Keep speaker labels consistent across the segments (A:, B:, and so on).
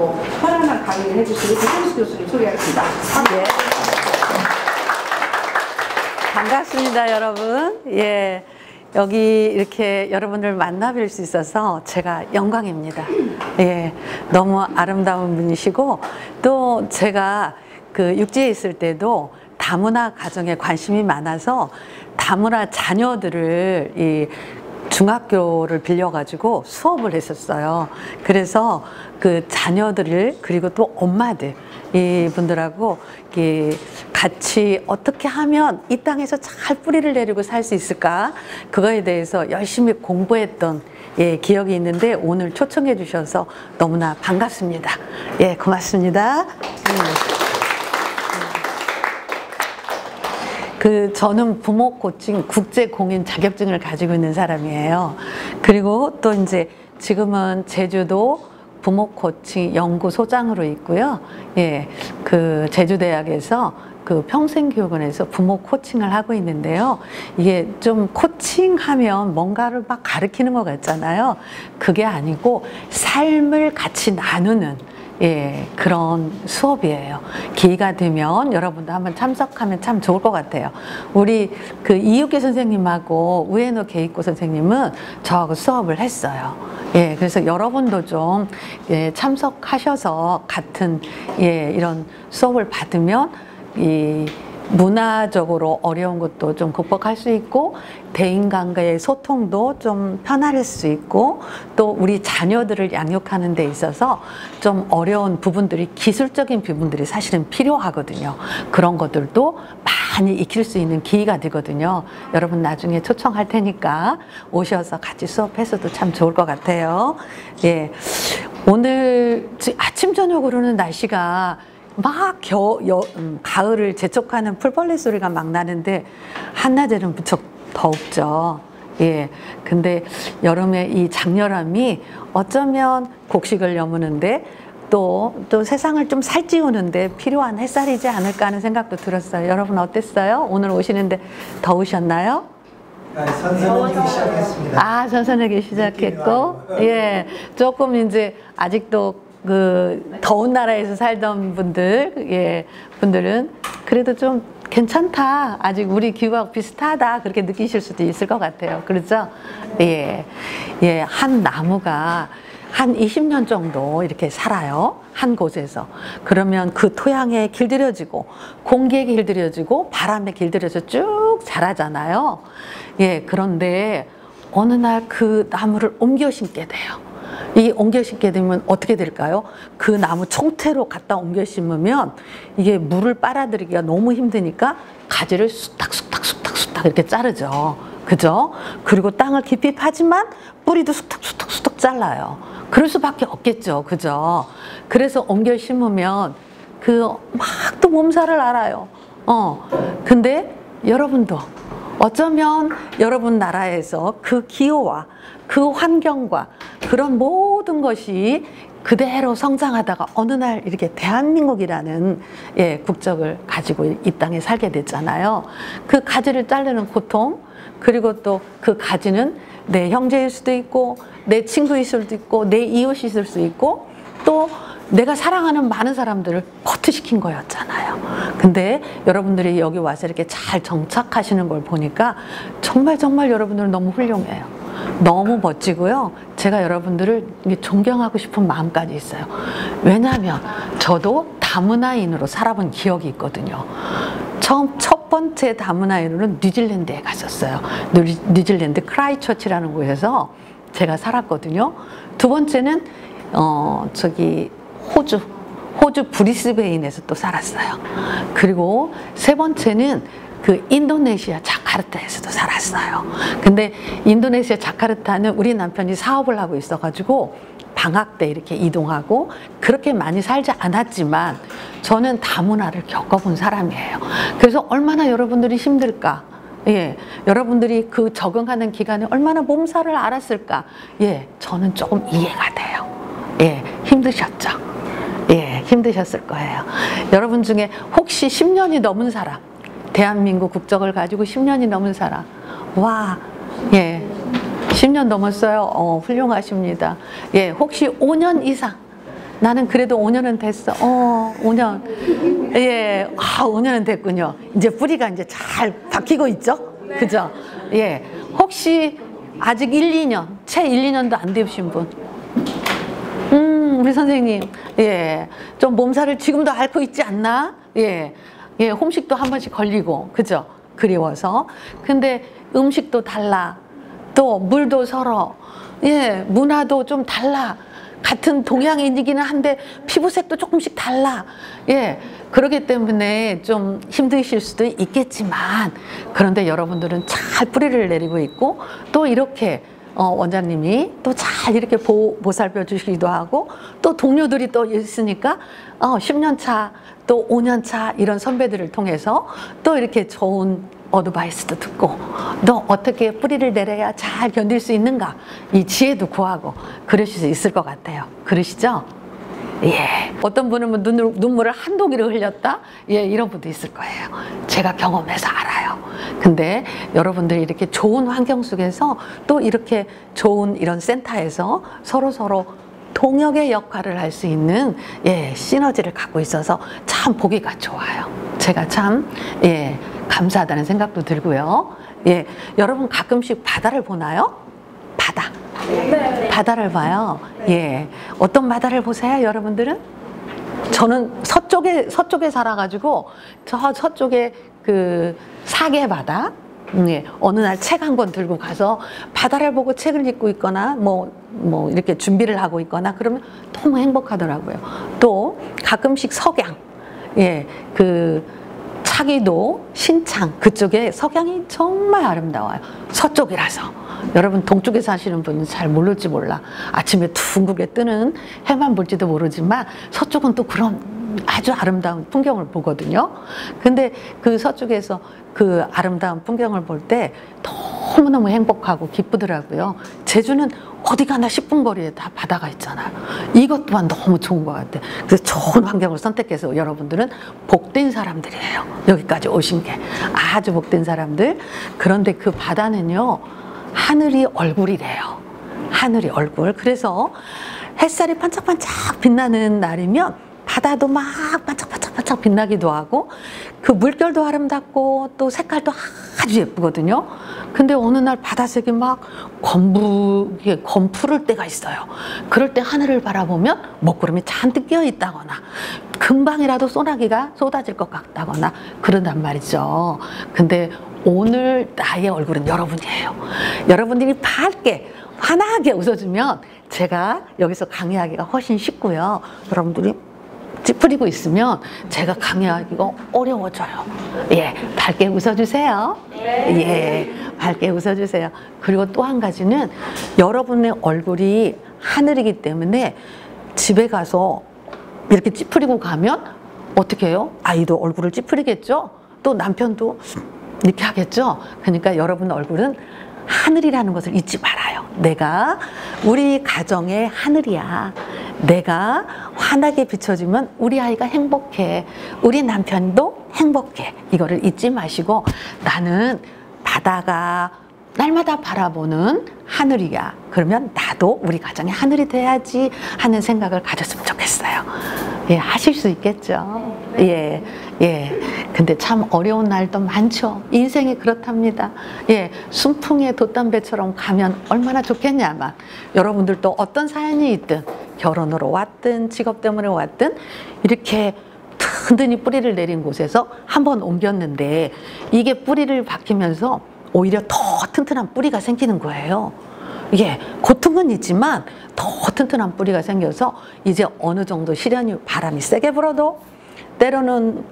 A: 감사하고 편안한 강의를 해주신 고종수 교수님 소개하겠습니다.
B: 예. 반갑습니다, 여러분. 예. 여기 이렇게 여러분들 만나 뵐 수 있어서 제가 영광입니다. 예. 너무 아름다운 분이시고, 또 제가 그 육지에 있을 때도 다문화 가정에 관심이 많아서 다문화 자녀들을 이 중학교를 빌려가지고 수업을 했었어요. 그래서 그 자녀들을, 그리고 또 엄마들, 이분들하고 같이 어떻게 하면 이 땅에서 잘 뿌리를 내리고 살 수 있을까, 그거에 대해서 열심히 공부했던 기억이 있는데, 오늘 초청해 주셔서 너무나 반갑습니다. 예, 고맙습니다. 저는 부모 코칭 국제 공인 자격증을 가지고 있는 사람이에요. 그리고 또 이제 지금은 제주도 부모 코칭 연구소장으로 있고요. 예, 그 제주대학에서 그 평생교육원에서 부모 코칭을 하고 있는데요. 이게 좀 코칭하면 뭔가를 막 가르치는 것 같잖아요. 그게 아니고 삶을 같이 나누는 그런 수업이에요. 기회가 되면 여러분도 한번 참석하면 참 좋을 것 같아요. 우리 그 이육계 선생님하고 우에노 게이코 선생님은 저하고 수업을 했어요. 예, 그래서 여러분도 좀 참석하셔서 같은 이런 수업을 받으면 이 문화적으로 어려운 것도 좀 극복할 수 있고, 대인관계의 소통도 좀 편할 수 있고, 또 우리 자녀들을 양육하는 데 있어서 좀 어려운 부분들이, 기술적인 부분들이 사실은 필요하거든요. 그런 것들도 많이 익힐 수 있는 기회가 되거든요. 여러분 나중에 초청할 테니까 오셔서 같이 수업해서도 참 좋을 것 같아요. 예, 오늘 아침 저녁으로는 날씨가 막 가을을 재촉하는 풀벌레 소리가 막 나는데, 한낮에는 무척 덥죠. 예. 근데 여름에 이 장렬함이 어쩌면 곡식을 여무는데 또 세상을 좀 살찌우는데 필요한 햇살이지 않을까 하는 생각도 들었어요. 여러분 어땠어요? 오늘 오시는데 더우셨나요?
C: 선선하게 시작했습니다.
B: 아, 선선하게 시작했고, 예. 조금 이제 아직도 그 더운 나라에서 살던 분들, 분들은 그래도 좀 괜찮다, 아직 우리 기후하고 비슷하다, 그렇게 느끼실 수도 있을 것 같아요. 그렇죠? 예, 한 나무가 한 20년 정도 이렇게 살아요, 한 곳에서. 그러면 그 토양에 길들여지고, 공기에 길들여지고, 바람에 길들여져 쭉 자라잖아요. 예, 그런데 어느 날 그 나무를 옮겨 심게 돼요. 이 옮겨 심게 되면 어떻게 될까요? 그 나무 총태로 갖다 옮겨 심으면 이게 물을 빨아들이기가 너무 힘드니까 가지를 쑥탁 이렇게 자르죠. 그죠? 그리고 땅을 깊이 파지만 뿌리도 쑥탁 잘라요. 그럴 수밖에 없겠죠. 그죠? 그래서 옮겨 심으면 막 또 몸살을 앓아요. 근데 여러분도 어쩌면 여러분 나라에서 그 기후와 그 환경과 그런 모든 것이 그대로 성장하다가 어느 날 이렇게 대한민국이라는 국적을 가지고 이 땅에 살게 됐잖아요. 그 가지를 자르는 고통, 그리고 또 그 가지는 내 형제일 수도 있고, 내 친구일 수도 있고, 내 이웃일 수 있고, 또 내가 사랑하는 많은 사람들을 커트시킨 거였잖아요. 근데 여러분들이 여기 와서 이렇게 잘 정착하시는 걸 보니까 정말 여러분들은 너무 훌륭해요. 너무 멋지고요. 제가 여러분들을 존경하고 싶은 마음까지 있어요. 왜냐하면 저도 다문화인으로 살아본 기억이 있거든요. 첫 번째 다문화인으로는 뉴질랜드에 갔었어요. 뉴질랜드 크라이처치라는 곳에서 제가 살았거든요. 두 번째는 호주 브리스베인에서 또 살았어요. 그리고 세 번째는 그 인도네시아 자카르타에서도 살았어요. 근데 인도네시아 자카르타는 우리 남편이 사업을 하고 있어가지고 방학 때 이렇게 이동하고 그렇게 많이 살지 않았지만 저는 다문화를 겪어본 사람이에요. 그래서 얼마나 여러분들이 힘들까? 예, 여러분들이 그 적응하는 기간에 얼마나 몸살을 앓았을까? 예, 저는 조금 이해가 돼요. 예, 힘드셨죠? 예, 힘드셨을 거예요. 여러분 중에 혹시 10년이 넘은 사람, 대한민국 국적을 가지고 10년이 넘은 사람, 와, 예, 10년 넘었어요. 훌륭하십니다. 예, 혹시 5년 이상, 나는 그래도 5년은 됐어. 5년. 예, 5년은 됐군요. 이제 뿌리가 이제 잘 박히고 있죠? 그죠? 예. 혹시 아직 1, 2년, 채 1, 2년도 안 되신 분? 우리 선생님, 예. 좀 몸살을 지금도 앓고 있지 않나? 예. 예, 홈식도 한 번씩 걸리고, 그죠? 그리워서. 근데 음식도 달라. 또 물도 서러. 예, 문화도 좀 달라. 같은 동양인이기는 한데 피부색도 조금씩 달라. 예, 그러기 때문에 좀 힘드실 수도 있겠지만, 그런데 여러분들은 잘 뿌리를 내리고 있고, 또 이렇게 원장님이 또 잘 이렇게 보살펴 주시기도 하고, 또 동료들이 또 있으니까 10년 차, 또 5년 차 이런 선배들을 통해서 또 이렇게 좋은 어드바이스도 듣고, 너 어떻게 뿌리를 내려야 잘 견딜 수 있는가, 이 지혜도 구하고 그러실 수 있을 것 같아요. 그러시죠? 예. 어떤 분은 뭐 눈물을 한 동이를 흘렸다? 예, 이런 분도 있을 거예요. 제가 경험해서 알아요. 근데 여러분들이 이렇게 좋은 환경 속에서 또 이렇게 좋은 이런 센터에서 서로서로 동역의 역할을 할 수 있는, 예, 시너지를 갖고 있어서 참 보기가 좋아요. 제가 참, 예, 감사하다는 생각도 들고요. 예, 여러분 가끔씩 바다를 보나요? 바다.
D: 네.
B: 바다를 봐요. 예. 어떤 바다를 보세요, 여러분들은? 저는 서쪽에 살아가지고, 저 서쪽에 그 사계 바다, 예, 어느 날 책 한 권 들고 가서 바다를 보고 책을 읽고 있거나 뭐 이렇게 준비를 하고 있거나 그러면 너무 행복하더라고요. 또 가끔씩 석양, 예, 그 차기도 신창 그쪽에 석양이 정말 아름다워요. 서쪽이라서. 여러분 동쪽에 사시는 분은 잘 모를지 몰라. 아침에 둥글게 뜨는 해만 볼지도 모르지만 서쪽은 또 그런 아주 아름다운 풍경을 보거든요. 근데 그 서쪽에서 그 아름다운 풍경을 볼 때 너무너무 행복하고 기쁘더라고요. 제주는 어디 가나 10분 거리에 다 바다가 있잖아요. 이것 또한 너무 좋은 것 같아요. 그래서 좋은 환경을 선택해서 여러분들은 복된 사람들이에요. 여기까지 오신 게 아주 복된 사람들. 그런데 그 바다는요, 하늘이 얼굴이래요. 하늘이 얼굴. 그래서 햇살이 반짝반짝 빛나는 날이면 바다도 막 반짝반짝 빛나기도 하고, 그 물결도 아름답고 또 색깔도 아주 예쁘거든요. 근데 어느 날 바다색이 막 검푸를 때가 있어요. 그럴 때 하늘을 바라보면 먹구름이 잔뜩 끼어 있다거나 금방이라도 소나기가 쏟아질 것 같다거나 그런단 말이죠. 근데 오늘 나의 얼굴은 여러분이에요. 여러분들이 밝게 환하게 웃어주면 제가 여기서 강의하기가 훨씬 쉽고요. 여러분들이 찌푸리고 있으면 제가 강의하기가 어려워져요. 예, 밝게 웃어주세요. 예, 밝게 웃어주세요. 그리고 또 한 가지는 여러분의 얼굴이 하늘이기 때문에 집에 가서 이렇게 찌푸리고 가면 어떻게 해요? 아이도 얼굴을 찌푸리겠죠? 또 남편도 이렇게 하겠죠? 그러니까 여러분 얼굴은 하늘이라는 것을 잊지 말아요. 내가 우리 가정의 하늘이야. 내가 환하게 비춰주면 우리 아이가 행복해. 우리 남편도 행복해. 이거를 잊지 마시고, 나는 바다가 날마다 바라보는 하늘이야. 그러면 나도 우리 가정의 하늘이 돼야지 하는 생각을 가졌으면 좋겠어요. 예, 하실 수 있겠죠? 예, 예. 근데 참 어려운 날도 많죠. 인생이 그렇답니다. 예, 순풍의 돛담배처럼 가면 얼마나 좋겠냐만, 여러분들도 어떤 사연이 있든, 결혼으로 왔든 직업 때문에 왔든 이렇게 든든히 뿌리를 내린 곳에서 한번 옮겼는데, 이게 뿌리를 박히면서 오히려 더 튼튼한 뿌리가 생기는 거예요. 예, 고통은 있지만 더 튼튼한 뿌리가 생겨서 이제 어느 정도 시련이, 바람이 세게 불어도, 때로는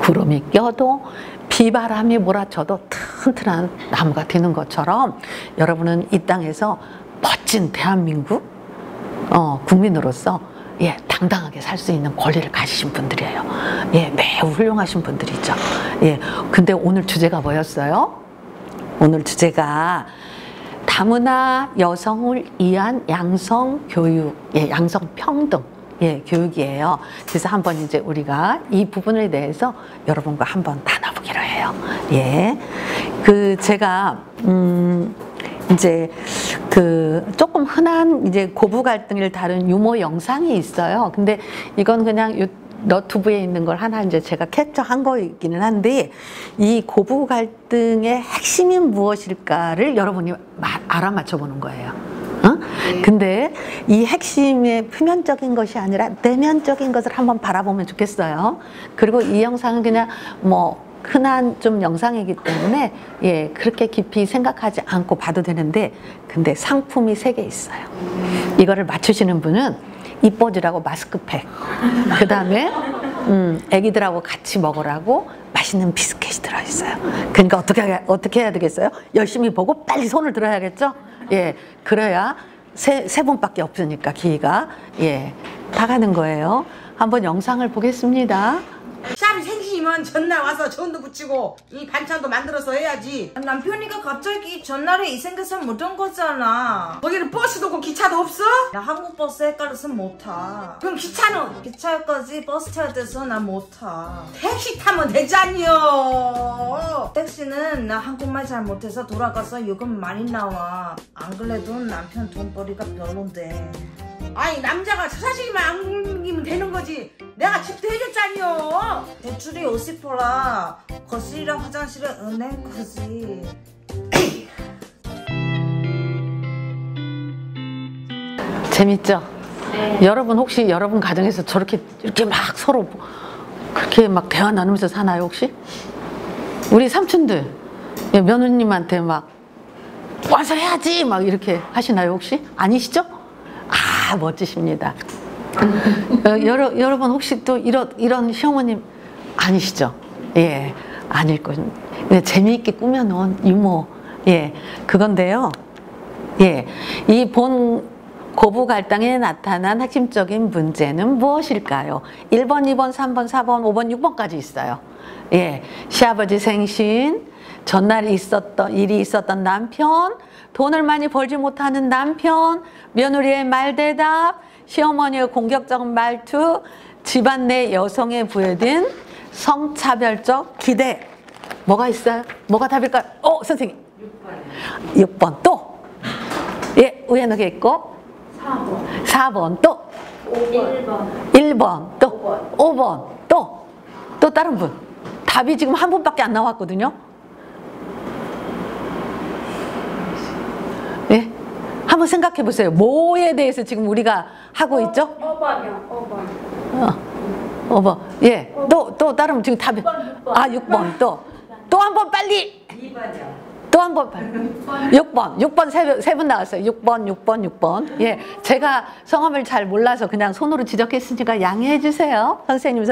B: 구름이 껴도, 비바람이 몰아쳐도 튼튼한 나무가 되는 것처럼, 여러분은 이 땅에서 멋진 대한민국 국민으로서, 예, 당당하게 살 수 있는 권리를 가지신 분들이에요. 예, 매우 훌륭하신 분들이죠. 예, 근데 오늘 주제가 뭐였어요? 오늘 주제가 다문화 여성을 위한 양성 교육, 예, 양성 평등, 예, 교육이에요. 그래서 한번 이제 우리가 이 부분에 대해서 여러분과 한번 나눠보기로 해요. 예, 그 제가 이제 조금 흔한 이제 고부 갈등을 다룬 유머 영상이 있어요. 근데 이건 그냥 너튜브에 있는 걸 하나 이제 제가 캡처한 거이기는 한데, 이 고부 갈등의 핵심이 무엇일까를 여러분이 알아맞혀 보는 거예요. 근데 이 핵심의 표면적인 것이 아니라 내면적인 것을 한번 바라보면 좋겠어요. 그리고 이 영상은 그냥 뭐 흔한 좀 영상이기 때문에 예, 그렇게 깊이 생각하지 않고 봐도 되는데, 근데 상품이 3개 있어요. 이거를 맞추시는 분은 이뻐지라고 마스크팩, 그 다음에 애기들하고 같이 먹으라고 맛있는 비스켓이 들어있어요. 그러니까 어떻게 해야 되겠어요? 열심히 보고 빨리 손을 들어야겠죠? 예, 그래야 세 번밖에 없으니까 기회가 예, 다 가는 거예요. 한번 영상을 보겠습니다.
D: 샵이 생기면 전날 와서 전도 붙이고 이 반찬도 만들어서 해야지.
E: 남편이가 갑자기 전날에 이 생겨서 못한 거잖아.
D: 거기는 버스도 없고 기차도 없어?
E: 나 한국 버스 헷갈려서 못 타.
D: 그럼 기차는?
E: 기차까지 버스 타야 돼서 나 못 타.
D: 택시 타면 되잖여.
E: 택시는 나 한국말 잘 못해서 돌아가서 요금 많이 나와. 안 그래도 남편 돈벌이가 별론데.
D: 아니 남자가 처자식이만 안 굶기면 되는 거지. 내가 집도 해줬잖여.
E: 대출이 50%라 거실이랑 화장실은 은행 거지.
B: 재밌죠? 네. 여러분 혹시 여러분 가정에서 저렇게 이렇게 막 서로 그렇게 막 대화 나누면서 사나요 혹시? 우리 삼촌들 며느님한테 막 와서 해야지 막 이렇게 하시나요 혹시? 아니시죠? 아, 멋지십니다. 여러분 혹시 또 이런 시어머님 아니시죠? 예, 아닐 거예요. 재미있게 꾸며놓은 유머, 예, 그건데요. 예, 이 본 고부 갈등에 나타난 핵심적인 문제는 무엇일까요? 1번, 2번, 3번, 4번, 5번, 6번까지 있어요. 예, 시아버지 생신, 전날 일이 있었던 남편, 돈을 많이 벌지 못하는 남편, 며느리의 말대답, 시어머니의 공격적 말투, 집안 내 여성에 부여된 성차별적 기대. 뭐가 있어요? 뭐가 답일까요? 선생님. 6번 또. 예, 우연하게 있고 4번 또 1번 또 5번 또 다른 분. 답이 지금 한 분밖에 안 나왔거든요. 예, 한번 생각해 보세요. 뭐에 대해서 지금 우리가 하고 있죠? 5번이요. 5번. 예. 또 다른 지금 답이 6번 또 한 번 빨리. 2번이요. 또 한 번 빨리. 6번 세 분 나왔어요. 6번. 예. 제가 성함을 잘 몰라서 그냥 손으로 지적했으니까 양해해 주세요. 선생님.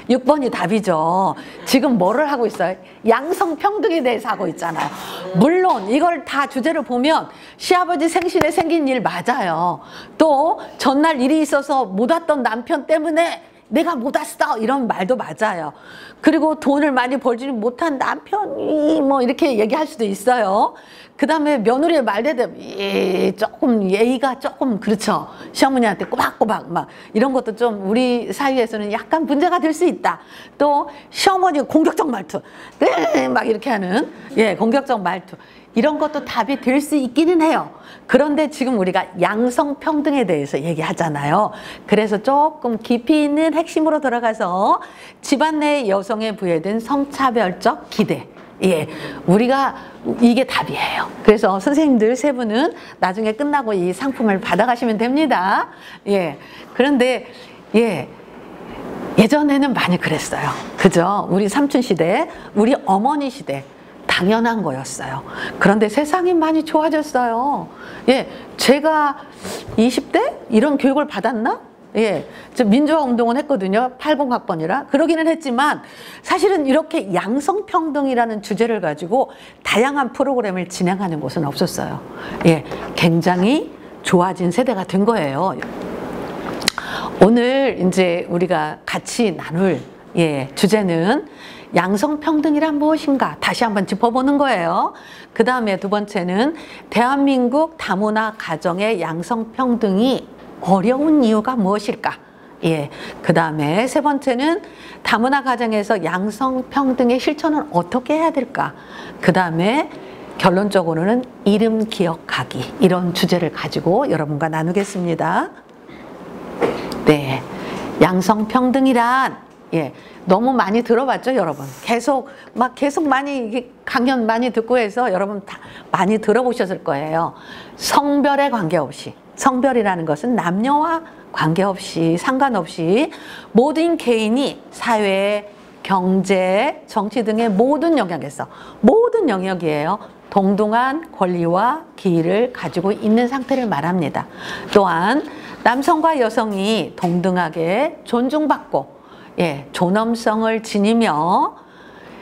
B: 6번이 답이죠. 지금 뭐를 하고 있어요? 양성평등에 대해서 하고 있잖아요. 물론 이걸 다 주제를 보면 시아버지 생신에 생긴 일 맞아요. 또 전날 일이 있어서 못 왔던 남편 때문에 내가 못 왔어 이런 말도 맞아요. 그리고 돈을 많이 벌지 못한 남편이 뭐 이렇게 얘기할 수도 있어요. 그 다음에 며느리의 말대답 조금 예의가 조금 그렇죠. 시어머니한테 꼬박꼬박 막 이런 것도 좀 우리 사이에서는 약간 문제가 될 수 있다. 또 시어머니 공격적 말투 막 이렇게 하는 공격적 말투 이런 것도 답이 될 수 있기는 해요. 그런데 지금 우리가 양성평등에 대해서 얘기하잖아요. 그래서 조금 깊이 있는 핵심으로 들어가서 집안 내 여성에 부여된 성차별적 기대. 예, 우리가 이게 답이에요. 그래서 선생님들 3분은 나중에 끝나고 이 상품을 받아가시면 됩니다. 예, 그런데 예전에는 많이 그랬어요. 그죠? 우리 삼촌 시대, 우리 어머니 시대 당연한 거였어요. 그런데 세상이 많이 좋아졌어요. 예, 제가 20대 이런 교육을 받았나? 예, 저 민주화 운동은 했거든요. 80학번이라. 그러기는 했지만 사실은 이렇게 양성평등이라는 주제를 가지고 다양한 프로그램을 진행하는 곳은 없었어요. 예, 굉장히 좋아진 세대가 된 거예요. 오늘 이제 우리가 같이 나눌 주제는 양성평등이란 무엇인가 다시 한번 짚어보는 거예요. 그 다음에 2번째는 대한민국 다문화 가정의 양성평등이 어려운 이유가 무엇일까? 예. 그 다음에 3번째는 다문화 가정에서 양성평등의 실천은 어떻게 해야 될까? 그 다음에 결론적으로는 이름 기억하기, 이런 주제를 가지고 여러분과 나누겠습니다. 네, 양성평등이란, 예, 너무 많이 들어봤죠, 여러분? 계속 많이 강연 많이 듣고 해서 여러분 다 많이 들어보셨을 거예요. 성별에 관계없이, 성별이라는 것은 남녀와 관계없이, 상관없이 모든 개인이 사회, 경제, 정치 등의 모든 영역에서, 모든 영역이에요, 동등한 권리와 기회를 가지고 있는 상태를 말합니다. 또한 남성과 여성이 동등하게 존중받고, 예, 존엄성을 지니며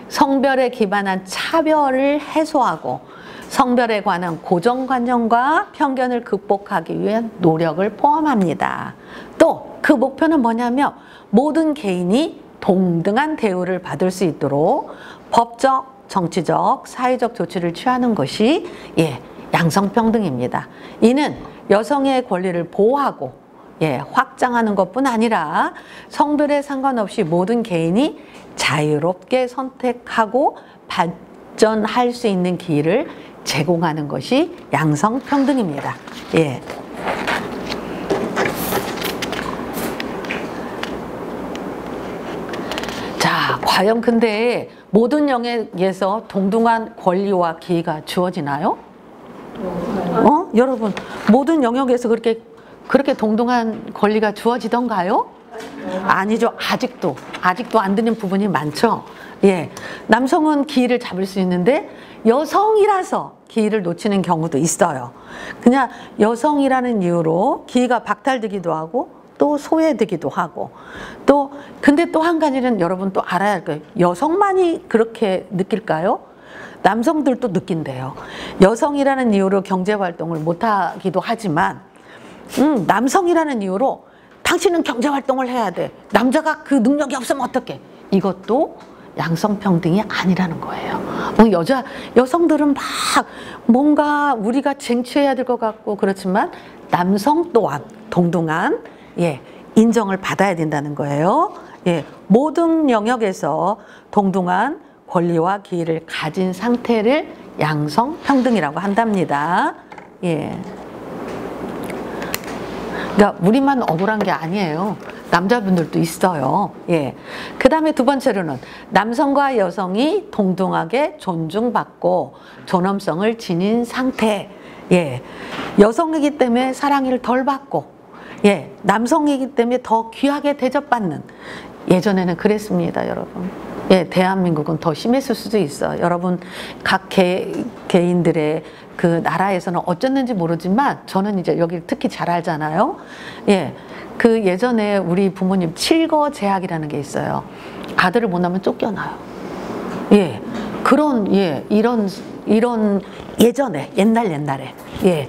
B: 성별에 기반한 차별을 해소하고 성별에 관한 고정관념과 편견을 극복하기 위한 노력을 포함합니다. 또 그 목표는 뭐냐면 모든 개인이 동등한 대우를 받을 수 있도록 법적, 정치적, 사회적 조치를 취하는 것이, 예, 양성평등입니다. 이는 여성의 권리를 보호하고, 예, 확장하는 것뿐 아니라 성별에 상관없이 모든 개인이 자유롭게 선택하고 발전할 수 있는 기회를 제공하는 것이 양성평등입니다. 예. 자, 과연 근데 모든 영역에서 동등한 권리와 기회가 주어지나요? 여러분, 모든 영역에서 그렇게 동등한 권리가 주어지던가요? 아니죠. 아직도 안 되는 부분이 많죠. 예, 남성은 기회를 잡을 수 있는데 여성이라서 기회를 놓치는 경우도 있어요. 그냥 여성이라는 이유로 기회가 박탈되기도 하고 또 소외되기도 하고, 또 근데 또 한 가지는 여러분 또 알아야 할 거예요. 여성만이 그렇게 느낄까요? 남성들도 느낀대요. 여성이라는 이유로 경제활동을 못하기도 하지만 남성이라는 이유로 당신은 경제활동을 해야 돼, 남자가 그 능력이 없으면 어떡해, 이것도 양성평등이 아니라는 거예요. 여성들은 막 뭔가 우리가 쟁취해야 될 것 같고 그렇지만 남성 또한 동등한, 예, 인정을 받아야 된다는 거예요. 예, 모든 영역에서 동등한 권리와 기회를 가진 상태를 양성평등이라고 한답니다. 예. 그러니까 우리만 억울한 게 아니에요. 남자분들도 있어요. 예. 그 다음에 두 번째로는 남성과 여성이 동등하게 존중받고 존엄성을 지닌 상태. 예. 여성이기 때문에 사랑을 덜 받고, 예, 남성이기 때문에 더 귀하게 대접받는, 예전에는 그랬습니다, 여러분. 예, 대한민국은 더 심했을 수도 있어요. 여러분, 각 개인들의 그 나라에서는 어쨌는지 모르지만 저는 이제 여기 특히 잘 알잖아요. 예, 그 예전에 우리 부모님 칠거제약이라는 게 있어요. 아들을 못 낳으면 쫓겨나요. 예, 그런, 예, 이런 예전에, 옛날에, 예,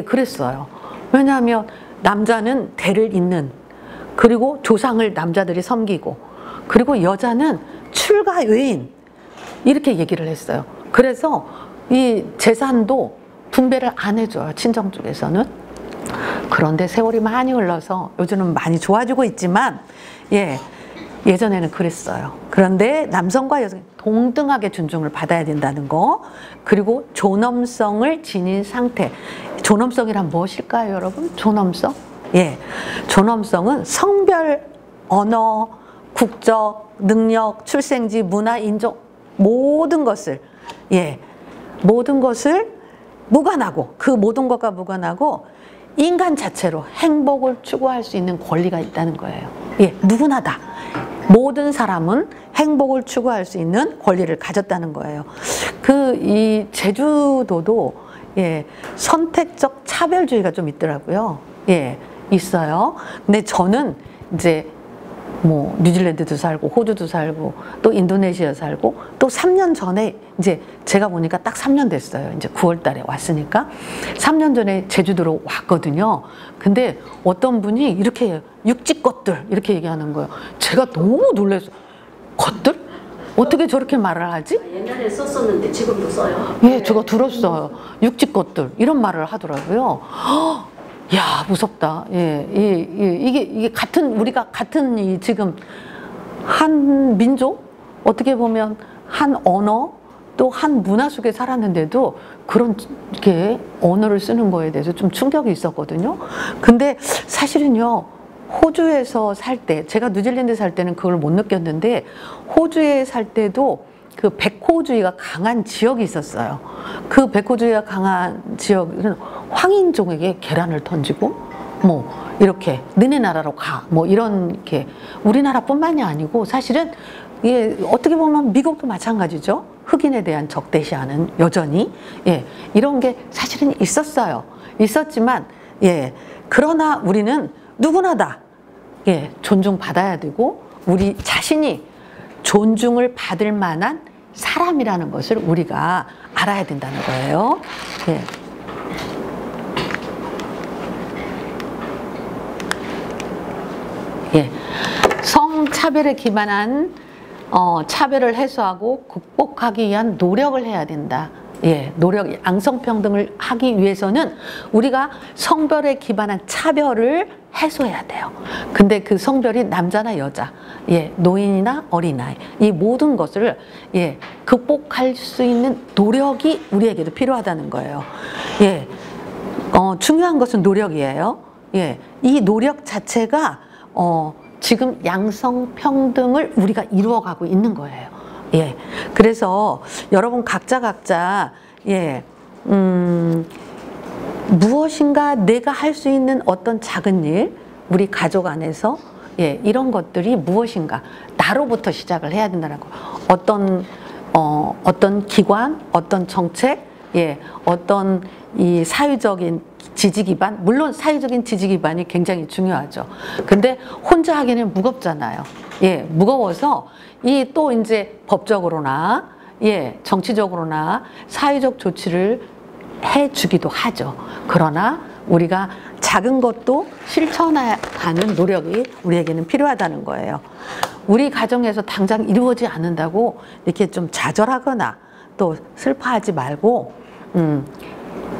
B: 그랬어요. 왜냐하면 남자는 대를 잇는, 그리고 조상을 남자들이 섬기고, 그리고 여자는 출가 외인, 이렇게 얘기를 했어요. 그래서 이 재산도 분배를 안 해줘요, 친정 쪽에서는. 그런데 세월이 많이 흘러서 요즘은 많이 좋아지고 있지만, 예, 예전에는 그랬어요. 그런데 남성과 여성이 동등하게 존중을 받아야 된다는 거, 그리고 존엄성을 지닌 상태. 존엄성이란 무엇일까요, 여러분? 존엄성? 예, 존엄성은 성별, 언어, 국적, 능력, 출생지, 문화, 인종, 모든 것을, 예, 모든 것을 무관하고, 그 모든 것과 무관하고 인간 자체로 행복을 추구할 수 있는 권리가 있다는 거예요. 예, 누구나 다, 모든 사람은 행복을 추구할 수 있는 권리를 가졌다는 거예요. 이 제주도도, 예, 선택적 차별주의가 좀 있더라고요. 예, 있어요. 근데 저는 이제 뭐 뉴질랜드도 살고 호주도 살고 또 인도네시아 살고 또 3년 전에 이제 제가 보니까 딱 3년 됐어요. 이제 9월 달에 왔으니까 3년 전에 제주도로 왔거든요. 근데 어떤 분이 이렇게 육지 것들 이렇게 얘기하는 거예요. 제가 너무 놀랐어요. 것들? 어떻게 저렇게 말을 하지?
F: 옛날에 썼었는데 지금도 써요.
B: 예, 저거 들었어요. 육지 것들 이런 말을 하더라고요. 야, 무섭다. 예, 이게 우리가 같은 지금 한 민족, 어떻게 보면 한 언어, 또 한 문화 속에 살았는데도 그런 게 언어를 쓰는 거에 대해서 좀 충격이 있었거든요. 근데 사실은요, 호주에서 살 때, 제가 뉴질랜드 살 때는 그걸 못 느꼈는데 호주에 살 때도 그 백호주의가 강한 지역이 있었어요. 그 백호주의가 강한 지역은 황인종에게 계란을 던지고 뭐 이렇게 너네 나라로 가 뭐 이런 게 우리나라뿐만이 아니고 사실은 예, 어떻게 보면 미국도 마찬가지죠. 흑인에 대한 적대시하는 여전히 예, 이런 게 사실은 있었어요. 있었지만 예, 그러나 우리는 누구나 다 예, 존중받아야 되고 우리 자신이 존중을 받을 만한 사람이라는 것을 우리가 알아야 된다는 거예요. 예. 예. 성차별에 기반한 차별을 해소하고 극복하기 위한 노력을 해야 된다. 예, 노력, 양성평등을 하기 위해서는 우리가 성별에 기반한 차별을 해소해야 돼요. 근데 그 성별이 남자나 여자, 예, 노인이나 어린아이, 이 모든 것을 예, 극복할 수 있는 노력이 우리에게도 필요하다는 거예요. 예, 중요한 것은 노력이에요. 예, 이 노력 자체가 지금 양성평등을 우리가 이루어가고 있는 거예요. 예, 그래서 여러분 각자 예, 무엇인가 내가 할 수 있는 어떤 작은 일, 우리 가족 안에서 예, 이런 것들이 무엇인가 나로부터 시작을 해야 된다는 거. 어떤 기관, 어떤 정책, 예, 어떤 이 사회적인 지지 기반, 물론 사회적인 지지 기반이 굉장히 중요하죠. 근데 혼자 하기는 무겁잖아요. 예, 무거워서 이 또 이제 법적으로나 예, 정치적으로나 사회적 조치를 해주기도 하죠. 그러나 우리가 작은 것도 실천하는 노력이 우리에게는 필요하다는 거예요. 우리 가정에서 당장 이루어지지 않는다고 이렇게 좀 좌절하거나 또 슬퍼하지 말고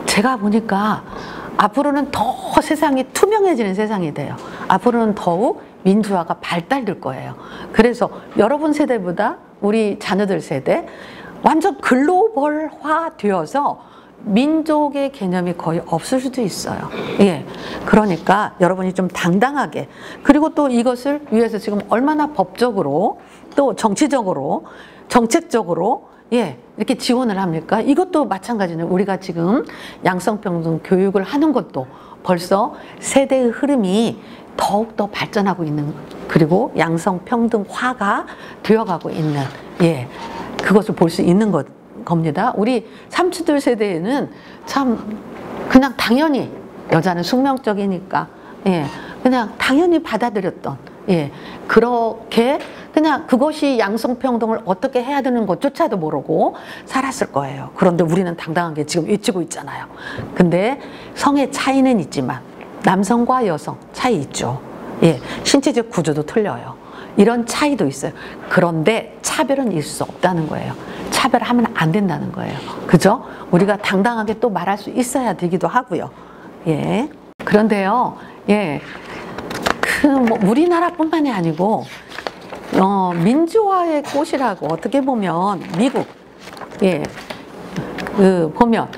B: 제가 보니까 앞으로는 더 세상이 투명해지는 세상이 돼요. 앞으로는 더욱 민주화가 발달될 거예요. 그래서 여러분 세대보다 우리 자녀들 세대 완전 글로벌화 되어서 민족의 개념이 거의 없을 수도 있어요. 예. 그러니까 여러분이 좀 당당하게, 그리고 또 이것을 위해서 지금 얼마나 법적으로 또 정치적으로 정책적으로 예, 이렇게 지원을 합니까? 이것도 마찬가지는 우리가 지금 양성평등 교육을 하는 것도 벌써 세대의 흐름이 더욱더 발전하고 있는, 그리고 양성평등화가 되어가고 있는 예, 그것을 볼 수 있는 겁니다. 우리 삼촌들 세대에는 참 그냥 당연히 여자는 숙명적이니까 예, 그냥 당연히 받아들였던 예, 그렇게 그냥 그것이 양성평등을 어떻게 해야 되는 것조차도 모르고 살았을 거예요. 그런데 우리는 당당하게 지금 외치고 있잖아요. 근데 성의 차이는 있지만 남성과 여성 차이 있죠. 예, 신체적 구조도 틀려요. 이런 차이도 있어요. 그런데 차별은 있을 수 없다는 거예요. 차별하면 안 된다는 거예요. 그죠? 우리가 당당하게 또 말할 수 있어야 되기도 하고요. 예. 그런데요, 예. 뭐 우리나라뿐만이 아니고, 민주화의 꽃이라고 어떻게 보면 미국, 예. 보면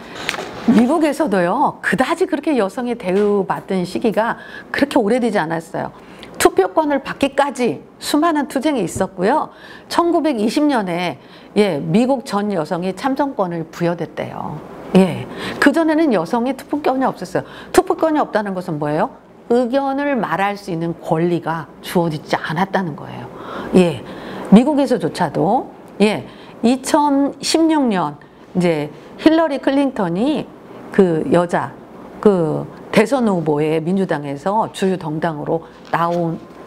B: 미국에서도요, 그다지 그렇게 여성이 대우받던 시기가 그렇게 오래되지 않았어요. 투표권을 받기까지 수많은 투쟁이 있었고요. 1920년에 예, 미국 전 여성이 참정권을 부여됐대요. 예, 그전에는 여성이 투표권이 없었어요. 투표권이 없다는 것은 뭐예요? 의견을 말할 수 있는 권리가 주어지지 않았다는 거예요. 예, 미국에서조차도 예, 2016년 이제 힐러리 클린턴이 그 여자 그 대선 후보에 민주당에서 주요 정당으로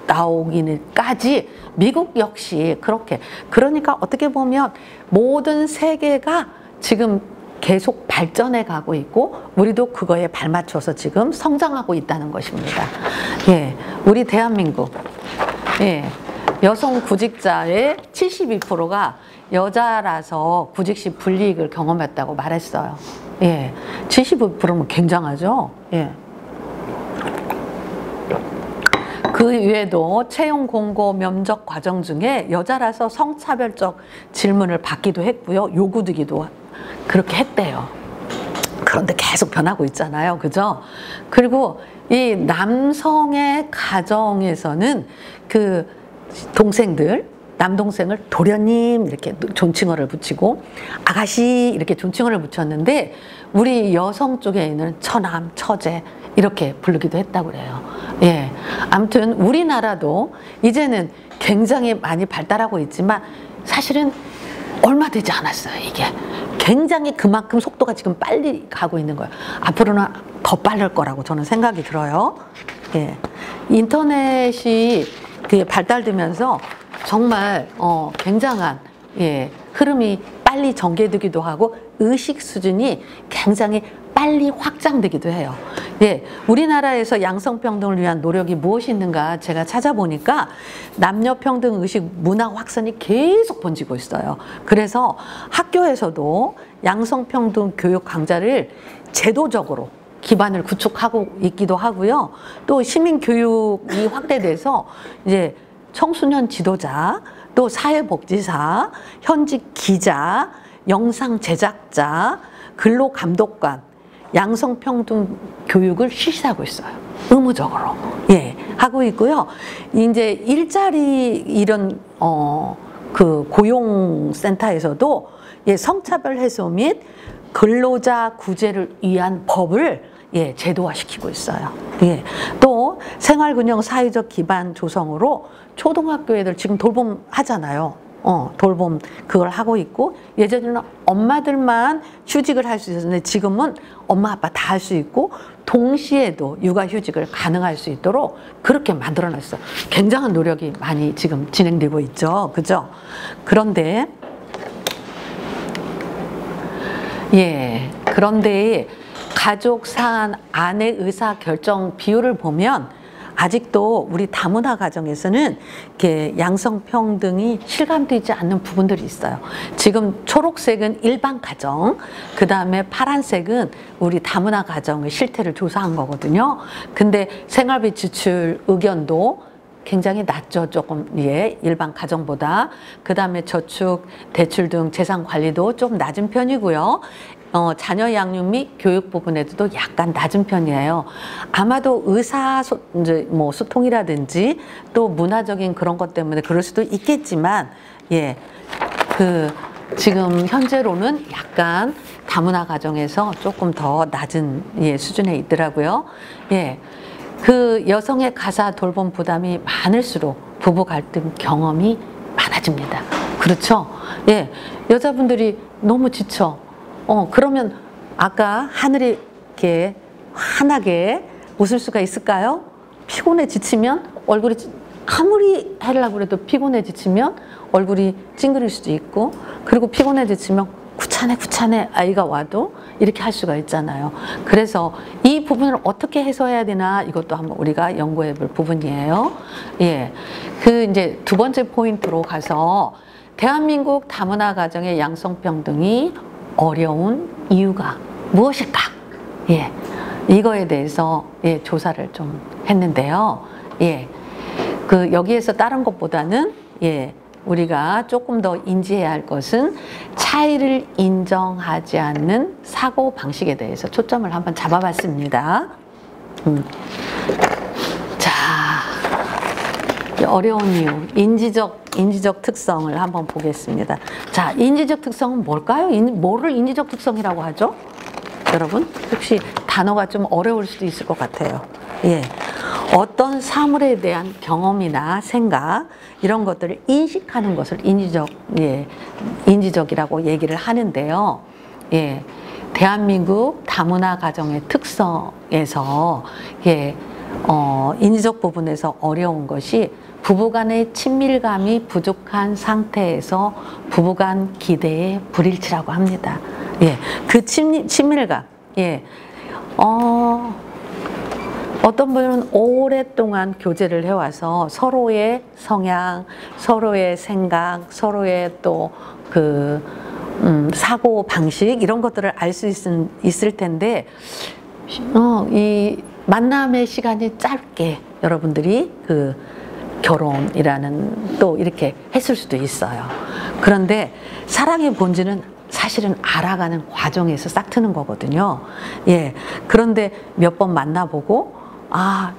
B: 나오기는까지 미국 역시 그렇게, 그러니까 어떻게 보면 모든 세계가 지금 계속 발전해 가고 있고 우리도 그거에 발맞춰서 지금 성장하고 있다는 것입니다. 예, 우리 대한민국 예, 여성 구직자의 72%가 여자라서 구직 시 불이익을 경험했다고 말했어요. 예, 72%면 굉장하죠. 예. 그 외에도 채용 공고 면접 과정 중에 여자라서 성차별적 질문을 받기도 했고요. 요구되기도 그렇게 했대요. 그런데 계속 변하고 있잖아요. 그죠? 그리고 이 남성의 가정에서는 그 동생들, 남동생을 도련님 이렇게 존칭어를 붙이고 아가씨 이렇게 존칭어를 붙였는데 우리 여성 쪽에는 처남, 처제 이렇게 부르기도 했다고 그래요. 예. 아무튼 우리나라도 이제는 굉장히 많이 발달하고 있지만 사실은 얼마 되지 않았어요. 이게 굉장히 그만큼 속도가 지금 빨리 가고 있는 거예요. 앞으로는 더 빠를 거라고 저는 생각이 들어요. 예. 인터넷이 발달되면서 정말 굉장한 흐름이 빨리 전개되기도 하고 의식 수준이 굉장히 빨리 확장되기도 해요. 예, 우리나라에서 양성평등을 위한 노력이 무엇이 있는가 제가 찾아보니까 남녀평등 의식 문화 확산이 계속 번지고 있어요. 그래서 학교에서도 양성평등 교육 강좌를 제도적으로 기반을 구축하고 있기도 하고요. 또 시민교육이 확대돼서 이제 청소년 지도자, 또 사회복지사, 현직 기자, 영상 제작자, 근로감독관, 양성평등 교육을 실시하고 있어요. 의무적으로. 예, 하고 있고요. 이제 일자리 이런, 그 고용센터에서도 성차별 해소 및 근로자 구제를 위한 법을 제도화시키고 있어요. 예. 또 생활균형 사회적 기반 조성으로 초등학교 애들 지금 돌봄 하잖아요. 돌봄 그걸 하고 있고 예전에는 엄마들만 휴직을 할 수 있었는데 지금은 엄마 아빠 다 할 수 있고 동시에도 육아휴직을 가능할 수 있도록 그렇게 만들어놨어요. 굉장한 노력이 많이 지금 진행되고 있죠. 그죠? 그런데 그런데 가족 사안 아내 의사 결정 비율을 보면 아직도 우리 다문화 가정에서는 이렇게 양성평등이 실감되지 않는 부분들이 있어요. 지금 초록색은 일반 가정, 그 다음에 파란색은 우리 다문화 가정의 실태를 조사한 거거든요. 근데 생활비 지출 의견도 굉장히 낮죠. 조금 일반 가정보다. 그 다음에 저축, 대출 등 재산 관리도 좀 낮은 편이고요. 자녀 양육 및 교육 부분에도 약간 낮은 편이에요. 아마도 소통이라든지 또 문화적인 그런 것 때문에 그럴 수도 있겠지만, 지금 현재로는 약간 다문화 가정에서 조금 더 낮은 수준에 있더라고요. 그 여성의 가사 돌봄 부담이 많을수록 부부 갈등 경험이 많아집니다. 그렇죠? 여자분들이 너무 지쳐. 그러면 아까 하늘이 이렇게 환하게 웃을 수가 있을까요? 피곤해 지치면 얼굴이 아무리 하려고 해도 피곤해 지치면 얼굴이 찡그릴 수도 있고 그리고 피곤해 지치면 구차네 아이가 와도 이렇게 할 수가 있잖아요. 그래서 이 부분을 어떻게 해소해야 되나 이것도 한번 우리가 연구해 볼 부분이에요. 그 이제 두 번째 포인트로 가서 대한민국 다문화 가정의 양성평등이 어려운 이유가 무엇일까? 이거에 대해서 조사를 좀 했는데요. 그 여기에서 다른 것보다는 우리가 조금 더 인지해야 할 것은 차이를 인정하지 않는 사고 방식에 대해서 초점을 한번 잡아봤습니다. 자, 어려운 이유, 인지적 특성을 한번 보겠습니다. 자, 인지적 특성은 뭘까요? 뭐를 인지적 특성이라고 하죠? 여러분, 혹시 단어가 좀 어려울 수도 있을 것 같아요. 어떤 사물에 대한 경험이나 생각 이런 것들을 인식하는 것을 인지적이라고 얘기를 하는데요. 대한민국 다문화 가정의 특성에서 인지적 부분에서 어려운 것이 부부간의 친밀감이 부족한 상태에서 부부간 기대의 불일치라고 합니다. 그 친밀감. 어떤 분은 오랫동안 교제를 해와서 서로의 성향, 서로의 생각, 서로의 또 사고 방식 이런 것들을 알 수 있을 텐데 이 만남의 시간이 짧게 여러분들이 그 결혼이라는 또 이렇게 했을 수도 있어요. 그런데 사랑의 본질은 사실은 알아가는 과정에서 싹 트는 거거든요. 예. 그런데 몇 번 만나보고, 아,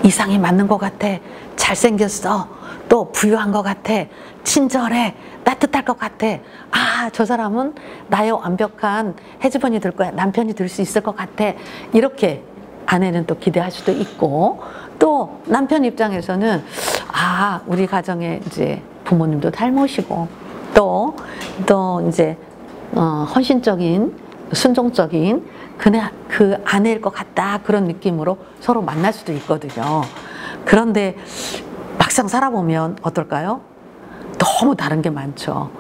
B: 이상이 맞는 것 같아. 잘생겼어. 또 부유한 것 같아. 친절해. 따뜻할 것 같아. 아, 저 사람은 나의 완벽한 헤즈번이 될 거야. 남편이 될 수 있을 것 같아. 이렇게 아내는 또 기대할 수도 있고, 또 남편 입장에서는 아, 우리 가정에 이제 부모님도 닮으시고, 또 이제 헌신적인, 순종적인 그 아내일 것 같다, 그런 느낌으로 서로 만날 수도 있거든요. 그런데 막상 살아보면 어떨까요? 너무 다른 게 많죠.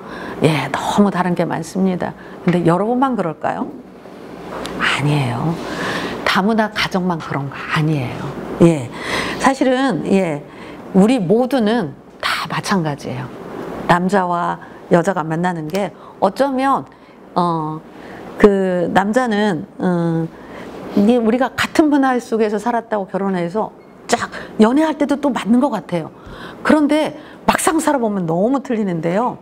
B: 예, 너무 다른 게 많습니다. 근데 여러분만 그럴까요? 아니에요. 다문화 가정만 그런 거 아니에요. 예, 사실은 예, 우리 모두는 다 마찬가지예요. 남자와 여자가 만나는 게 어쩌면 그 남자는 우리가 같은 문화 속에서 살았다고 결혼해서 쫙 연애할 때도 또 맞는 것 같아요. 그런데 막상 살아보면 너무 틀리는데요.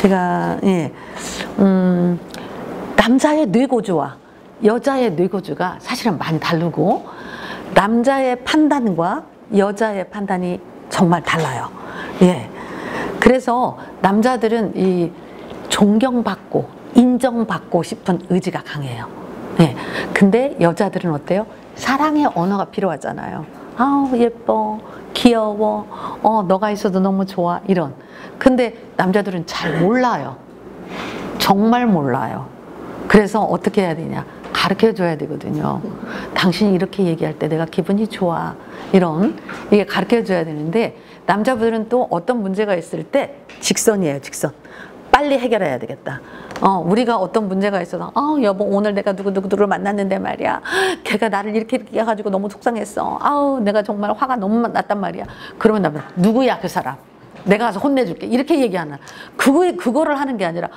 B: 제가 예, 남자의 뇌구조와 여자의 뇌구조가 사실은 많이 다르고, 남자의 판단과 여자의 판단이 정말 달라요. 예. 그래서 남자들은 이 존경받고 인정받고 싶은 의지가 강해요. 예. 근데 여자들은 어때요? 사랑의 언어가 필요하잖아요. 아우, 예뻐, 귀여워, 너가 있어도 너무 좋아, 이런. 근데 남자들은 잘 몰라요. 정말 몰라요. 그래서 어떻게 해야 되냐? 가르쳐 줘야 되거든요. 당신이 이렇게 얘기할 때 내가 기분이 좋아, 이런, 이게 가르쳐 줘야 되는데, 남자분들은 또 어떤 문제가 있을 때 직선이에요. 직선. 빨리 해결해야 되겠다. 우리가 어떤 문제가 있어서 여보, 오늘 내가 누구를 만났는데 말이야, 걔가 나를 이렇게 해가지고 너무 속상했어. 아우, 내가 정말 화가 너무 났단 말이야. 그러면 남자, 누구야 그 사람? 내가 가서 혼내줄게, 이렇게 얘기하나. 그거를 하는 게 아니라,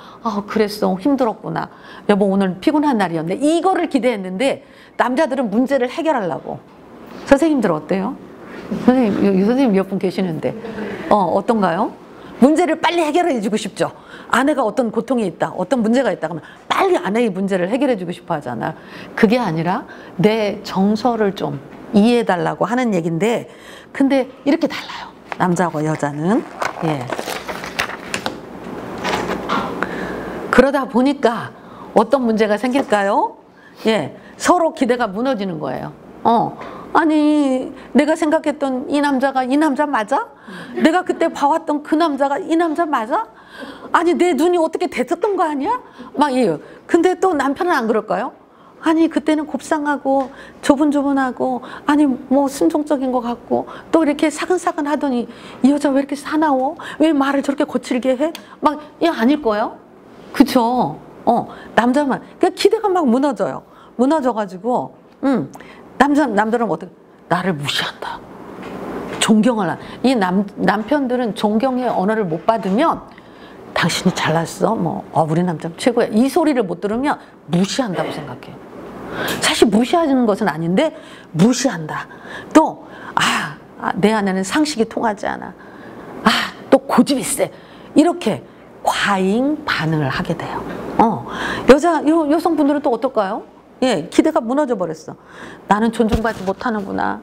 B: 그랬어, 힘들었구나, 여보 오늘 피곤한 날이었네, 이거를 기대했는데, 남자들은 문제를 해결하려고. 선생님들 어때요? 선생님 몇 분 계시는데 어떤가요? 문제를 빨리 해결해 주고 싶죠. 아내가 어떤 고통이 있다, 어떤 문제가 있다 그러면 빨리 아내의 문제를 해결해 주고 싶어 하잖아. 그게 아니라 내 정서를 좀 이해해 달라고 하는 얘기인데, 근데 이렇게 달라요, 남자하고 여자는. 예. 그러다 보니까 어떤 문제가 생길까요? 예, 서로 기대가 무너지는 거예요. 아니, 내가 생각했던 이 남자가 이 남자 맞아? 내가 그때 봐왔던 그 남자가 이 남자 맞아? 아니, 내 눈이 어떻게 됐었던 거 아니야? 막 이래요. 근데 또 남편은 안 그럴까요? 아니, 그때는 곱상하고 조분조분하고, 아니 뭐 순종적인 것 같고, 또 이렇게 사근사근 하더니 이 여자 왜 이렇게 사나워? 왜 말을 저렇게 거칠게 해? 막, 아닐 거예요? 그쵸? 남자만, 그 기대가 막 무너져요. 무너져가지고, 남자는 어떻게, 나를 무시한다, 존경을 안. 이 남편들은 존경의 언어를 못 받으면, 당신이 잘났어, 우리 남자 최고야, 이 소리를 못 들으면 무시한다고 생각해요. 사실 무시하는 것은 아닌데 무시한다. 또 내 아내는 상식이 통하지 않아, 또 고집이 세, 이렇게 과잉 반응을 하게 돼요. 여성분들은 또 어떨까요? 예, 기대가 무너져 버렸어. 나는 존중받지 못하는구나,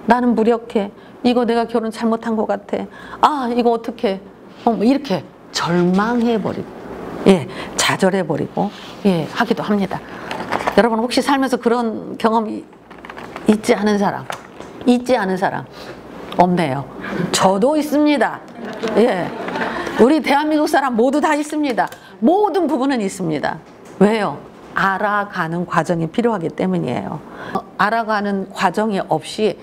B: 나는 무력해, 이거 내가 결혼 잘못한 것 같아, 이거 어떡해, 이렇게 절망해버리고, 예, 좌절해버리고, 예, 하기도 합니다. 여러분 혹시 살면서 그런 경험이 있지 않은 사람? 있지 않은 사람? 없네요. 저도 있습니다. 예, 우리 대한민국 사람 모두 다 있습니다. 모든 부분은 있습니다. 왜요? 알아가는 과정이 필요하기 때문이에요. 알아가는 과정이 없이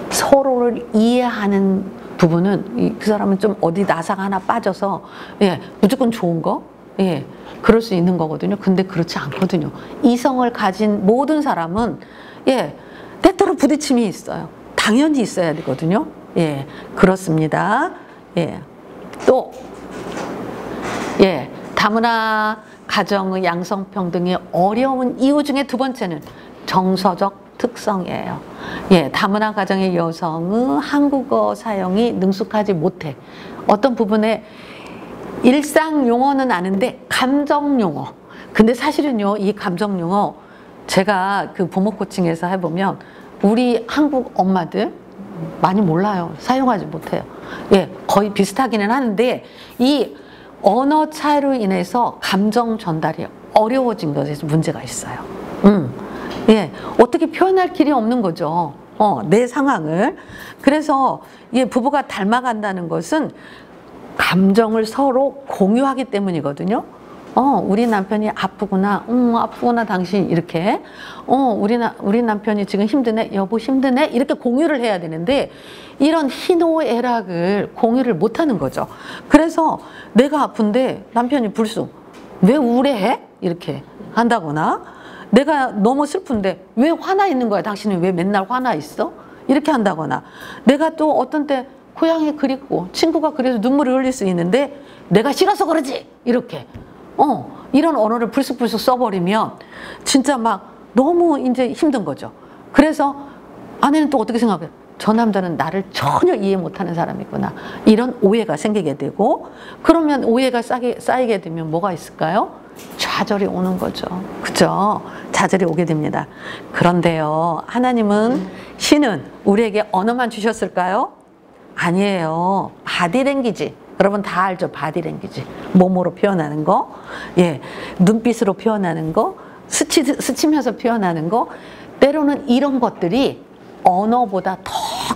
B: 서로를 이해하는 부분은, 그 사람은 좀 어디 나사가 하나 빠져서, 예, 무조건 좋은 거, 예, 그럴 수 있는 거거든요. 근데 그렇지 않거든요. 이성을 가진 모든 사람은, 예, 때때로 부딪힘이 있어요. 당연히 있어야 되거든요. 예, 그렇습니다. 예, 또, 예, 다문화 가정의 양성평등이 어려운 이유 중에 두 번째는 정서적 특성이에요. 예, 다문화 가정의 여성은 한국어 사용이 능숙하지 못해. 어떤 부분에 일상 용어는 아는데 감정 용어. 근데 사실은요, 이 감정 용어 제가 그 부모 코칭에서 해보면 우리 한국 엄마들 많이 몰라요. 사용하지 못해요. 예, 거의 비슷하기는 하는데 이 언어 차이로 인해서 감정 전달이 어려워진 것에서 문제가 있어요. 예, 어떻게 표현할 길이 없는 거죠. 내 상황을. 그래서 예, 부부가 닮아간다는 것은 감정을 서로 공유하기 때문이거든요. 우리 남편이 아프구나, 아프구나, 당신, 이렇게. 우리 남편이 지금 힘드네, 여보 힘드네, 이렇게 공유를 해야 되는데, 이런 희노애락을 공유를 못 하는 거죠. 그래서 내가 아픈데 남편이 불쑥, 왜 우울해? 이렇게 한다거나, 내가 너무 슬픈데 왜 화나 있는 거야? 당신은 왜 맨날 화나 있어? 이렇게 한다거나, 내가 또 어떤 때 고향이 그립고 친구가 그래서 눈물을 흘릴 수 있는데 내가 싫어서 그러지! 이렇게. 이런 언어를 불쑥불쑥 써버리면 진짜 막 너무 이제 힘든 거죠. 그래서 아내는 또 어떻게 생각해요? 저 남자는 나를 전혀 이해 못하는 사람이구나. 이런 오해가 생기게 되고, 그러면 오해가 쌓이게 되면 뭐가 있을까요? 좌절이 오는 거죠. 그죠? 좌절이 오게 됩니다. 그런데요, 하나님은, 신은 우리에게 언어만 주셨을까요? 아니에요. 바디랭귀지. 여러분 다 알죠? 바디랭귀지. 몸으로 표현하는 거, 예, 눈빛으로 표현하는 거, 스치면서 표현하는 거, 때로는 이런 것들이 언어보다 더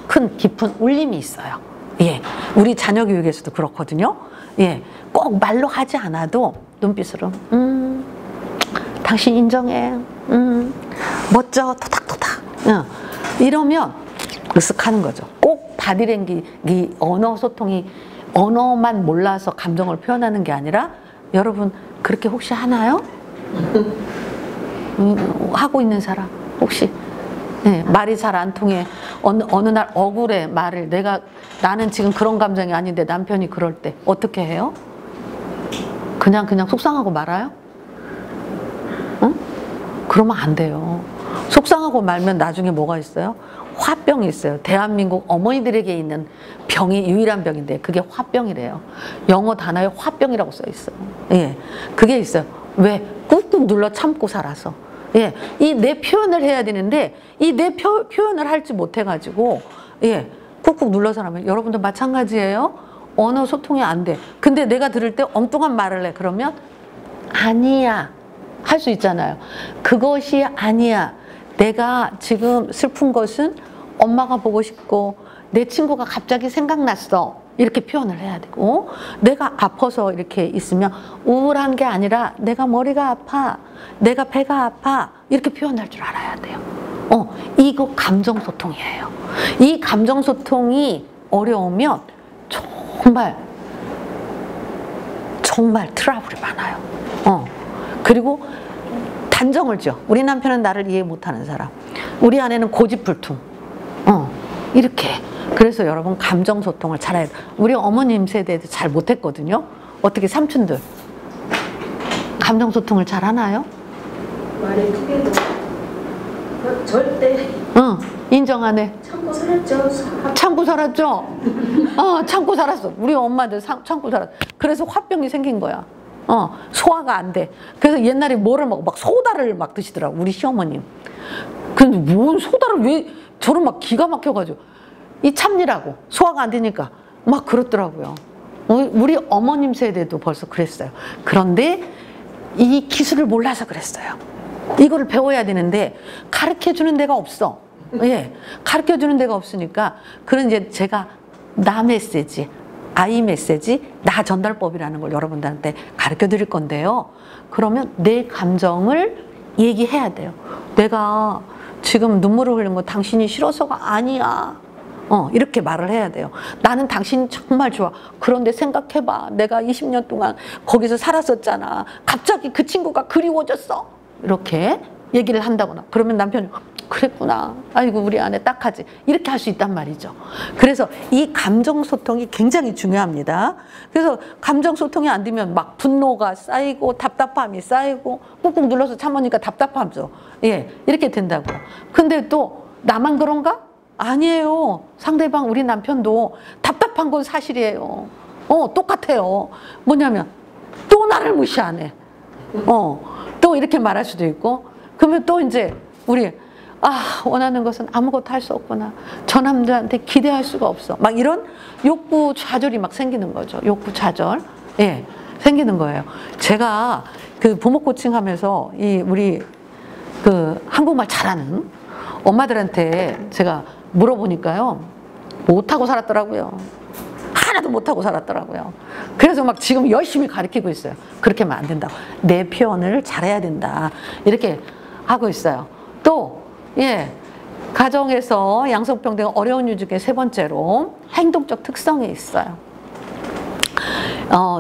B: 큰 깊은 울림이 있어요. 예, 우리 자녀 교육에서도 그렇거든요. 예, 꼭 말로 하지 않아도 눈빛으로, 당신 인정해, 멋져, 토닥토닥, 이러면 으쓱하는 거죠. 꼭 바디랭귀지, 언어 소통이 언어만 몰라서 감정을 표현하는 게 아니라, 여러분 그렇게 혹시 하나요? 하고 있는 사람 혹시? 네, 말이 잘 안 통해. 어느 날 억울해. 말을 나는 지금 그런 감정이 아닌데 남편이 그럴 때 어떻게 해요? 그냥 속상하고 말아요? 응? 그러면 안 돼요. 속상하고 말면 나중에 뭐가 있어요? 화병이 있어요. 대한민국 어머니들에게 있는 병이 유일한 병인데 그게 화병이래요. 영어 단어에 화병이라고 써 있어요. 예, 그게 있어요. 왜? 꾹꾹 눌러 참고 살아서. 예, 이 내 표현을 해야 되는데 이 내 표현을 할지 못해가지고, 예, 꾹꾹 눌러서 하면, 여러분도 마찬가지예요. 언어 소통이 안 돼. 근데 내가 들을 때 엉뚱한 말을 해. 그러면 아니야 할 수 있잖아요. 그것이 아니야. 내가 지금 슬픈 것은 엄마가 보고 싶고 내 친구가 갑자기 생각났어. 이렇게 표현을 해야 되고, 내가 아파서 이렇게 있으면 우울한 게 아니라 내가 머리가 아파, 내가 배가 아파, 이렇게 표현할 줄 알아야 돼요. 이거 감정소통이에요. 이 감정소통이 어려우면 정말 트러블이 많아요. 그리고 단정을 지어. 우리 남편은 나를 이해 못하는 사람, 우리 아내는 고집불통, 이렇게. 그래서 여러분 감정소통을 잘해야 돼요. 우리 어머님 세대도 잘 못했거든요. 어떻게 삼촌들 감정소통을 잘 하나요?
F: 말을 크게도 절대
B: 인정 안 해.
F: 참고 살았죠.
B: 참고 살았죠? 참고 살았어. 우리 엄마들 참고 살았어. 그래서 화병이 생긴 거야. 소화가 안 돼. 그래서 옛날에 뭐를 먹어? 막 소다를 막 드시더라고, 우리 시어머님. 근데 뭔 소다를 왜 저를 막 기가 막혀가지고, 이 참니라고 소화가 안 되니까 막 그렇더라고요. 우리 어머님 세대도 벌써 그랬어요. 그런데 이 기술을 몰라서 그랬어요. 이거를 배워야 되는데 가르쳐주는 데가 없어. 예, 가르쳐주는 데가 없으니까. 그런 이제 제가 나 메시지, 아이 메시지, 나 전달법이라는 걸 여러분들한테 가르쳐 드릴 건데요. 그러면 내 감정을 얘기해야 돼요. 내가 지금 눈물을 흘린 거 당신이 싫어서가 아니야. 이렇게 말을 해야 돼요. 나는 당신이 정말 좋아. 그런데 생각해봐. 내가 20년 동안 거기서 살았었잖아. 갑자기 그 친구가 그리워졌어. 이렇게 얘기를 한다거나. 그러면 남편이 그랬구나. 아이고 우리 아내 딱하지. 이렇게 할 수 있단 말이죠. 그래서 이 감정 소통이 굉장히 중요합니다. 그래서 감정 소통이 안 되면 막 분노가 쌓이고 답답함이 쌓이고 꾹꾹 눌러서 참으니까 답답하죠. 예, 이렇게 된다고요. 근데 또 나만 그런가? 아니에요. 상대방 우리 남편도 답답한 건 사실이에요. 똑같아요. 뭐냐면 또 나를 무시하네. 또 이렇게 말할 수도 있고, 그러면 또 이제 우리 원하는 것은 아무것도 할 수 없구나. 저 남자한테 기대할 수가 없어. 막 이런 욕구 좌절이 막 생기는 거죠. 욕구 좌절. 예, 생기는 거예요. 제가 그 부모 코칭하면서 우리 그 한국말 잘하는 엄마들한테 제가 물어보니까요, 못하고 살았더라고요. 하나도 못하고 살았더라고요. 그래서 막 지금 열심히 가르치고 있어요. 그렇게 하면 안 된다고. 내 표현을 잘해야 된다. 이렇게 하고 있어요. 또, 예, 가정에서 양성평등 어려운 이유 중에 세 번째로 행동적 특성이 있어요.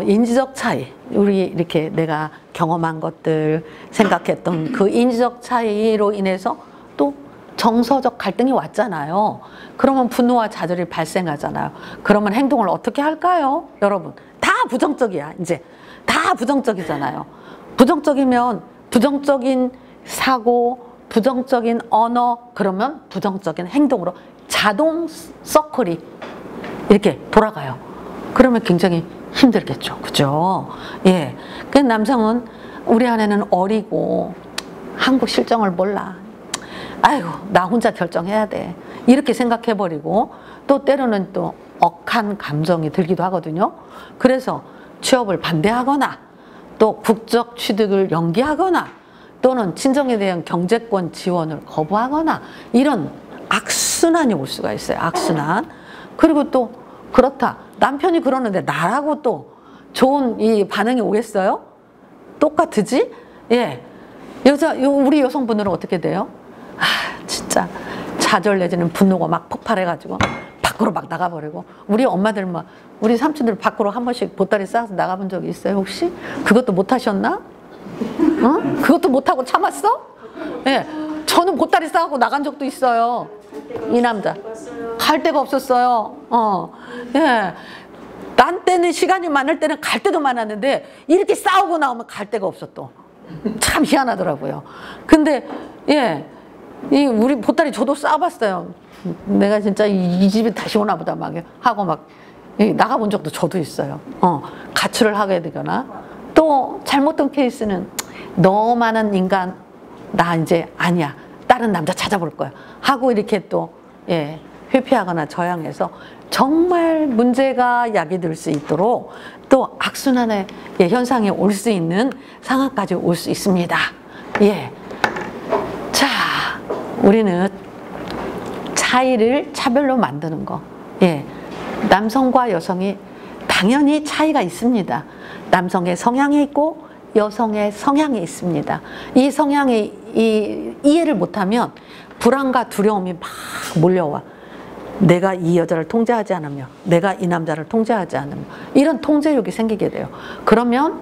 B: 인지적 차이. 우리 이렇게 내가 경험한 것들, 생각했던 그 인지적 차이로 인해서 또 정서적 갈등이 왔잖아요. 그러면 분노와 좌절이 발생하잖아요. 그러면 행동을 어떻게 할까요? 여러분, 다 부정적이야. 이제 다 부정적이잖아요. 부정적이면 부정적인 사고, 부정적인 언어, 그러면 부정적인 행동으로 자동 서클이 이렇게 돌아가요. 그러면 굉장히 힘들겠죠. 그죠? 예. 그 남성은 우리 아내는 어리고 한국 실정을 몰라. 아이고, 나 혼자 결정해야 돼. 이렇게 생각해버리고, 또 때로는 또 억한 감정이 들기도 하거든요. 그래서 취업을 반대하거나, 또 국적 취득을 연기하거나, 또는 친정에 대한 경제권 지원을 거부하거나, 이런 악순환이 올 수가 있어요. 악순환. 그리고 또 그렇다. 남편이 그러는데 나라고 또 좋은 이 반응이 오겠어요? 똑같으지? 예. 우리 여성분들은 어떻게 돼요? 진짜 좌절 내지는 분노가 막 폭발해가지고 밖으로 막 나가버리고, 우리 엄마들 막 우리 삼촌들 밖으로 한 번씩 보따리 싸서 나가본 적이 있어요 혹시? 그것도 못 하셨나? 그것도 못하고 참았어? 예, 저는 보따리 싸고 나간 적도 있어요. 이 남자 갈 데가 없었어요. 예, 난 때는 시간이 많을 때는 갈 데도 많았는데 이렇게 싸우고 나오면 갈 데가 없어. 또 참 희한하더라고요. 근데 예, 우리 보따리 저도 싸봤어요. 내가 진짜 이 집에 다시 오나 보다 막 하고 막 나가본 적도 저도 있어요. 가출을 하게 되거나, 또 잘못된 케이스는 너만한 인간 나 이제 아니야, 다른 남자 찾아볼 거야 하고 이렇게 또 회피하거나 저항해서 정말 문제가 야기될 수 있도록 또 악순환의 현상이 올 수 있는 상황까지 올 수 있습니다. 예. 자, 우리는 차이를 차별로 만드는 거. 예. 남성과 여성이 당연히 차이가 있습니다. 남성의 성향이 있고 여성의 성향이 있습니다. 이 성향이 이해를 못하면 불안과 두려움이 막 몰려와. 내가 이 여자를 통제하지 않으며, 내가 이 남자를 통제하지 않으며, 이런 통제욕이 생기게 돼요. 그러면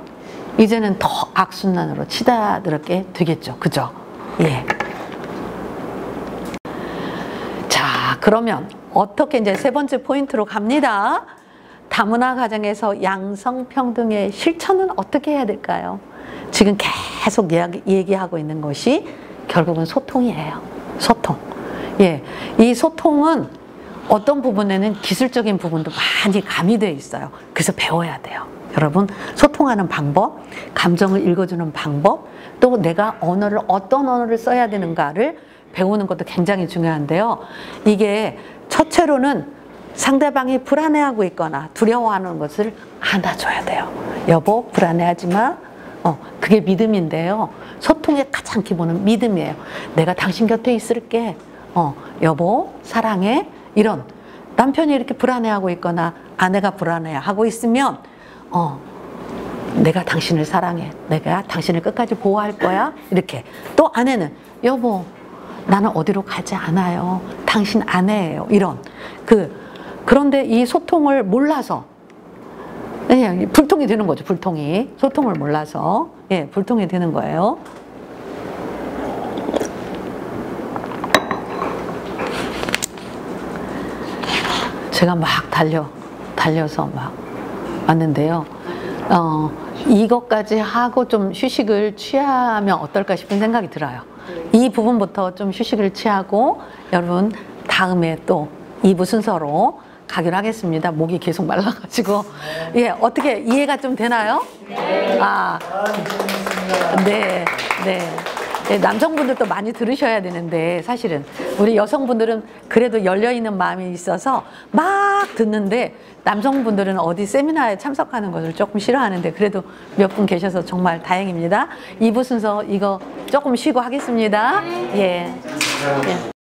B: 이제는 더 악순환으로 치닫게 되겠죠. 그죠? 예. 자, 그러면 어떻게 이제 세 번째 포인트로 갑니다. 다문화 가정에서 양성평등의 실천은 어떻게 해야 될까요? 지금 계속 얘기하고 있는 것이 결국은 소통이에요. 소통. 예. 이 소통은 어떤 부분에는 기술적인 부분도 많이 가미되어 있어요. 그래서 배워야 돼요. 여러분, 소통하는 방법, 감정을 읽어주는 방법, 또 내가 어떤 언어를 써야 되는가를 배우는 것도 굉장히 중요한데요. 이게 첫째로는 상대방이 불안해하고 있거나 두려워하는 것을 안아줘야 돼요. 여보, 불안해하지 마. 그게 믿음인데요. 소통의 가장 기본은 믿음이에요. 내가 당신 곁에 있을게. 여보, 사랑해. 이런 남편이 이렇게 불안해하고 있거나 아내가 불안해하고 있으면 내가 당신을 사랑해. 내가 당신을 끝까지 보호할 거야. 이렇게. 또 아내는 여보, 나는 어디로 가지 않아요. 당신 아내예요. 이런. 그런데 이 소통을 몰라서 불통이 되는 거죠. 불통이. 소통을 몰라서 불통이 되는 거예요. 제가 막 달려서 막 왔는데요. 이것까지 하고 좀 휴식을 취하면 어떨까 싶은 생각이 들어요. 이 부분부터 좀 휴식을 취하고 여러분 다음에 또 2부 순서로 가기로 하겠습니다. 목이 계속 말라가지고. 예, 어떻게 이해가 좀 되나요? 네. 네, 네. 네, 남성분들도 많이 들으셔야 되는데 사실은 우리 여성분들은 그래도 열려있는 마음이 있어서 막 듣는데 남성분들은 어디 세미나에 참석하는 것을 조금 싫어하는데 그래도 몇 분 계셔서 정말 다행입니다. 2부 순서 이거 조금 쉬고 하겠습니다. 예. 예.